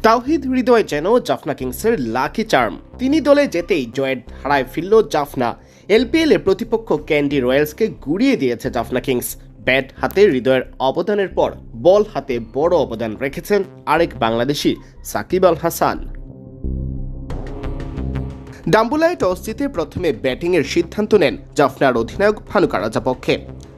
তাওহিদ হৃদয় যেন জাফনা কিংসের lucky charm. তিনি দলে যেতেই জয়ের ধারায় ফিরল জাফনা। এলপিএল এর প্রতিপক্ষ ক্যান্ডি রয়্যালসকে গুড়িয়ে দিয়েছে জাফনা কিংস। ব্যাট হাতে হৃদয়ের অবদানের পর বল হাতে বড় অবদান রেখেছেন আরেক বাংলাদেশি সাকিব আল হাসান। ডাম্বুলায় টস জিতে প্রথমে ব্যাটিংয়ের সিদ্ধান্ত নেন জাফনার অধিনায়ক ফানুকা রাজা পক্ষে।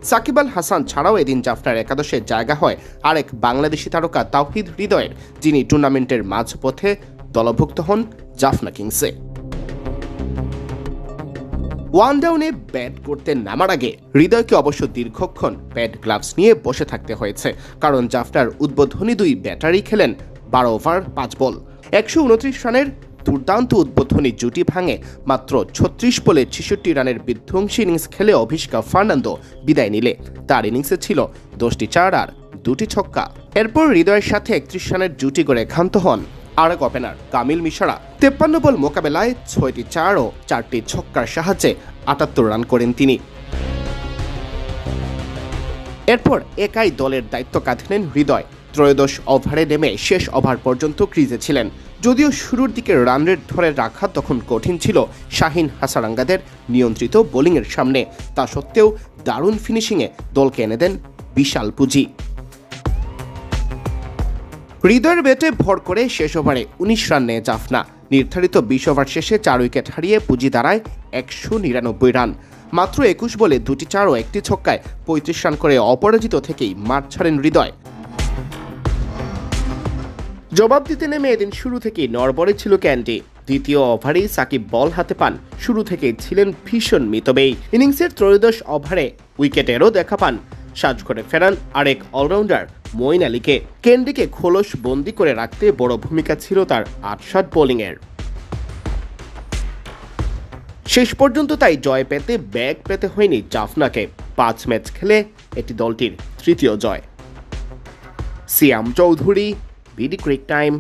সাকিব আল হাসান ছাড়াও এদিন জাফনার একাদশে জায়গা হয় আরেক বাংলাদেশি তারকা তাওহিদ হৃদয়ের, যিনি টুর্নামেন্টের মাঝপথে দলভুক্ত হন জাফনা কিংসে। ওয়ান ডাউনে ব্যাট করতে নামার আগে হৃদয়কে অবশ্য দীর্ঘক্ষণ প্যাড গ্লাভস নিয়ে বসে থাকতে হয়েছে, কারণ জাফনার উদ্বোধনী দুই ব্যাটারি খেলেন 12 ওভার 5 বল। 129 রানের দুর্দান্ত উদ্বোধনী জুটি ভাঙে মাত্র 36 বলে 66 রানের বিধ্বংসী ইনিংস খেলে অভিষেক ফার্নান্দো বিদায় নিলে তার ইনিংসে ছিল 10টি 4 আর 2টি ছক্কা। এরপর হৃদয়ের সাথে 31 রানের জুটি করে ক্ষান্ত হন আরেক ওপেনার কামিল মিশরা। 53 বল মোকাবেলায় 6টি 4 ও 4টি ছক্কার সাহায্যে 78 রান করেন তিনি। এরপর একাই দলের দায়িত্ব কাঁধে নেন হৃদয়। ত্রয়োদশ ওভারে নেমে শেষ ওভার পর্যন্ত ক্রিজে ছিলেন। যদিও শুরুর দিকে রান রেট ধরে রাখা তখন কঠিন ছিল শাহিন হাসারাঙ্গাদের নিয়ন্ত্রিত বোলিংয়ের সামনে, তা সত্ত্বেও দারুণ ফিনিশিংয়ে দলকে এনে দেন বিশাল পুঁজি। হৃদয়ের ব্যাটে ভর করে শেষ ওভারে 19 রান নেয় জাফনা। নির্ধারিত 20 ওভার শেষে 4 উইকেট হারিয়ে পুঁজি দাঁড়ায় 199 রান। মাত্র 21 বলে 2টি 4 ও 1টি ছক্কায় 35 রান করে অপরাজিত থেকেই মাঠ ছাড়েন হৃদয়। জবাব দিতে নেমে এদিন শুরু থেকেই নড়বড়ে ছিল ক্যান্ডি। দ্বিতীয় ওভারেই সাকিব বল হাতে পান। শুরু থেকেই ছিলেন ভীষণ মিতব্যয়ী। ইনিংসের ত্রয়োদশ ওভারে উইকেটেরও দেখা পান। সাজ করে ফেরান আরেক অলরাউন্ডার মঈন আলীকে। ক্যান্ডিকে খোলস বন্দি করে রাখতে বড় ভূমিকা ছিল তার 8-7 বোলিংয়ের। শেষ পর্যন্ত তাই জয় পেতে ব্যাগ পেতে হয়নি জাফনাকে। 5 ম্যাচ খেলে এটি দলটির তৃতীয় জয়। সিয়াম চৌধুরী, বিডি ক্রিক টাইম।